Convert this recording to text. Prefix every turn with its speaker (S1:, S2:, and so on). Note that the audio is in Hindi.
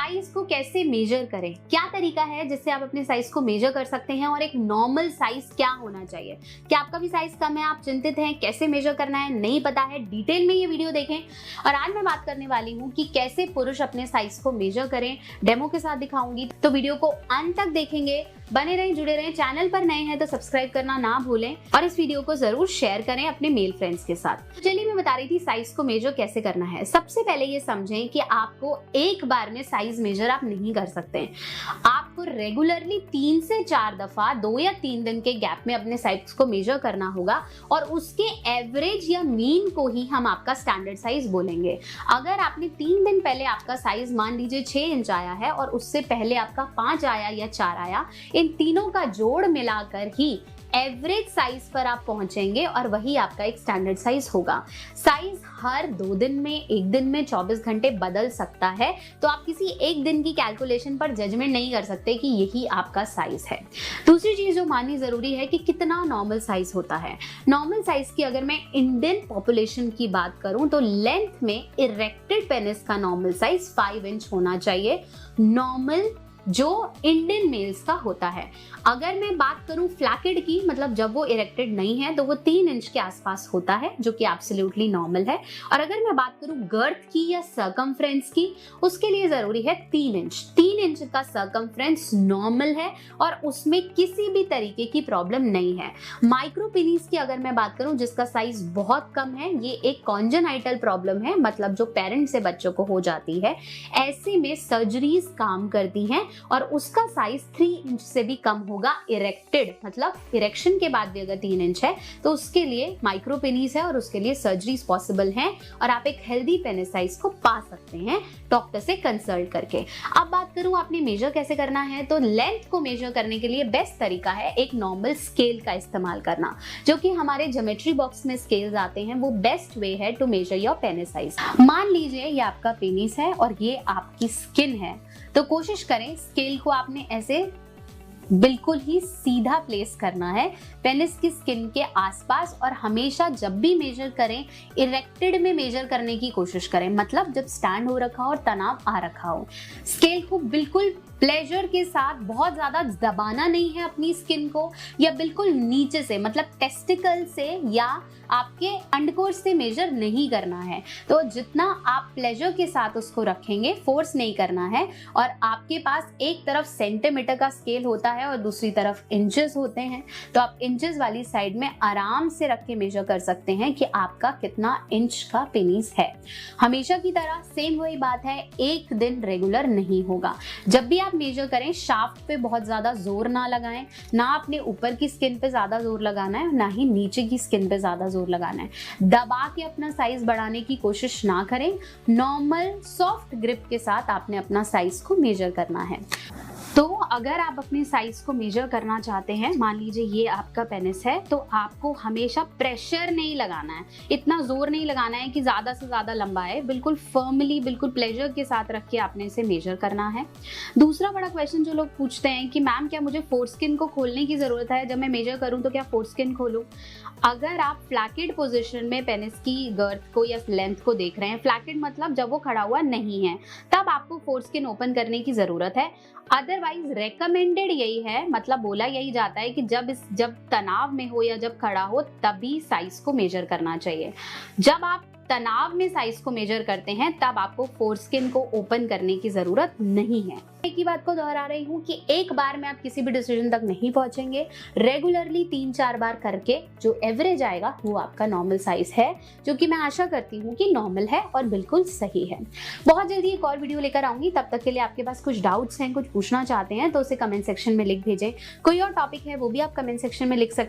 S1: साइज को कैसे मेजर करें, क्या तरीका है जिससे आप अपने साइज को मेजर कर सकते हैं और एक नॉर्मल साइज क्या होना चाहिए। क्या आपका भी साइज कम है, आप चिंतित हैं, कैसे मेजर करना है नहीं पता है, डिटेल में ये वीडियो देखें। और आज मैं बात करने वाली हूँ कि कैसे पुरुष अपने साइज को मेजर करें, डेमो के साथ दिखाऊंगी। तो वीडियो को अंत तक देखेंगे, बने रहें, जुड़े रहें। चैनल पर नए हैं तो सब्सक्राइब करना ना भूलें और इस वीडियो को जरूर शेयर करें अपने मेल फ्रेंड्स के साथ। चलिए मैं बता रही थी साइज को मेजर कैसे करना है। सबसे पहले ये समझें कि आपको एक बार में साइज मेजर आप नहीं कर सकते हैं। आपको रेगुलरली 3 से 4 दफा 2 या 3 दिन के गैप में अपने साइज को मेजर करना होगा और उसके एवरेज या मीन को ही हम आपका स्टैंडर्ड साइज बोलेंगे। अगर आपने 3 दिन पहले आपका साइज मान लीजिए 6 इंच आया है और उससे पहले आपका 5 आया या 4 आया, इन तीनों का जोड़ मिलाकर ही एवरेज साइज पर आप पहुंचेंगे और वही आपका एक स्टैंडर्ड साइज होगा। साइज हर 2 दिन में, 1 दिन में, 24 घंटे बदल सकता है, तो आप किसी एक दिन की कैलकुलेशन पर जजमेंट नहीं कर सकते कि यही आपका साइज है। दूसरी चीज जो माननी जरूरी है कि कितना नॉर्मल साइज होता है। नॉर्मल साइज की अगर मैं इंडियन पॉपुलेशन की बात करूं तो लेंथ में इरेक्टेड पेनिस का नॉर्मल साइज 5 इंच होना चाहिए, नॉर्मल जो इंडियन मेल्स का होता है। अगर मैं बात करूं फ्लैकेड की, मतलब जब वो इरेक्टेड नहीं है, तो वो 3 इंच के आसपास होता है, जो कि एब्सोल्युटली नॉर्मल है। और अगर मैं बात करूं गर्थ की या सर्कमफ्रेंस की, उसके लिए जरूरी है 3 इंच। 3 इंच का सर्कमफ्रेंस नॉर्मल है और उसमें किसी भी तरीके की प्रॉब्लम नहीं है। माइक्रोपेनिस की अगर मैं बात करूं, जिसका साइज बहुत कम है, ये एक कॉन्जेनाइटल प्रॉब्लम है, मतलब जो पेरेंट्स से बच्चों को हो जाती है। ऐसे में सर्जरीज काम करती हैं और उसका साइज 3 इंच से भी कम होगा। इरेक्टेड मतलब इरेक्शन के बाद भी अगर 3 इंच है तो उसके लिए माइक्रोपेनिस है और उसके लिए सर्जरीज पॉसिबल हैं और आप एक हेल्दी पेनिस साइज को पा सकते हैं डॉक्टर से कंसल्ट करके। अब बात करूं आपने मेजर कैसे करना है, तो लेंथ को मेजर करने के लिए बेस्ट तरीका है एक नॉर्मल स्केल का इस्तेमाल करना, जो कि हमारे ज्योमेट्री बॉक्स में स्केल्स आते हैं। वो बेस्ट वे है to measure your penis size. मान लीजिए ये आपका पेनिस है और ये आपकी स्किन है, तो कोशिश करें स्केल को आपने ऐसे बिल्कुल ही सीधा प्लेस करना है पेनिस की स्किन के आसपास। और हमेशा जब भी मेजर करें इरेक्टेड में मेजर करने की कोशिश करें, मतलब जब स्टैंड हो रखा हो और तनाव आ रखा हो। स्केल को बिल्कुल प्लेजर के साथ, बहुत ज्यादा दबाना नहीं है अपनी स्किन को, या बिल्कुल नीचे से मतलब टेस्टिकल से या आपके अंडकोश से मेजर नहीं करना है। तो जितना आप प्लेजर के साथ उसको रखेंगे, फोर्स नहीं करना है। और आपके पास एक तरफ सेंटीमीटर का स्केल होता है और दूसरी तरफ इंचेस होते हैं, तो आप इंचेस वाली साइड में आराम से रख के मेजर कर सकते हैं कि आपका कितना इंच का पेनिस है। हमेशा की तरह सेम वही बात है, एक दिन रेगुलर नहीं होगा। जब भी आप मेजर करें शाफ्ट पे बहुत ज्यादा जोर ना लगाएं, ना अपने ऊपर की स्किन पे ज्यादा जोर लगाना है, ना ही नीचे की स्किन पे ज्यादा जोर लगाना है। दबा के अपना साइज बढ़ाने की कोशिश ना करें। नॉर्मल सॉफ्ट ग्रिप के साथ आपने अपना साइज को मेजर करना है। तो अगर आप अपने साइज को मेजर करना चाहते हैं, मान लीजिए ये आपका पेनिस है, तो आपको हमेशा प्रेशर नहीं लगाना है, इतना जोर नहीं लगाना है कि ज्यादा से ज्यादा लंबा है। बिल्कुल फर्मली, बिल्कुल प्लेजर के साथ रख के आपने इसे मेजर करना है। दूसरा बड़ा क्वेश्चन जो लोग पूछते हैं कि मैम क्या मुझे फोरस्किन को खोलने की जरूरत है, जब मैं मेजर करूं तो क्या फोरस्किन खोलूं? अगर आप फ्लैकेड पोजीशन में पेनिस की गर्थ को या लेंथ को देख रहे हैं, फ्लैकेड मतलब जब वो खड़ा हुआ नहीं है, तब आपको फोरस्किन ओपन करने की जरूरत है। अदरवाइज रेकमेंडेड यही है, मतलब बोला यही जाता है कि जब तनाव में हो या जब खड़ा हो तभी साइज को मेजर करना चाहिए। जब आप तनाव में साइज को मेजर करते हैं तब आपको फोरस्किन को ओपन करने की जरूरत नहीं है। एक ही बात को दोहरा रही हूँ कि एक बार में आप किसी भी डिसीजन तक नहीं पहुंचेंगे। रेगुलरली 3-4 बार करके जो एवरेज आएगा वो आपका नॉर्मल साइज है, जो कि मैं आशा करती हूँ कि नॉर्मल है और बिल्कुल सही है। बहुत जल्दी एक और वीडियो लेकर आऊंगी, तब तक के लिए आपके पास कुछ डाउट्स हैं, कुछ पूछना चाहते हैं तो उसे कमेंट सेक्शन में लिख भेजें। कोई और टॉपिक है वो भी आप कमेंट सेक्शन में लिख सकते हैं।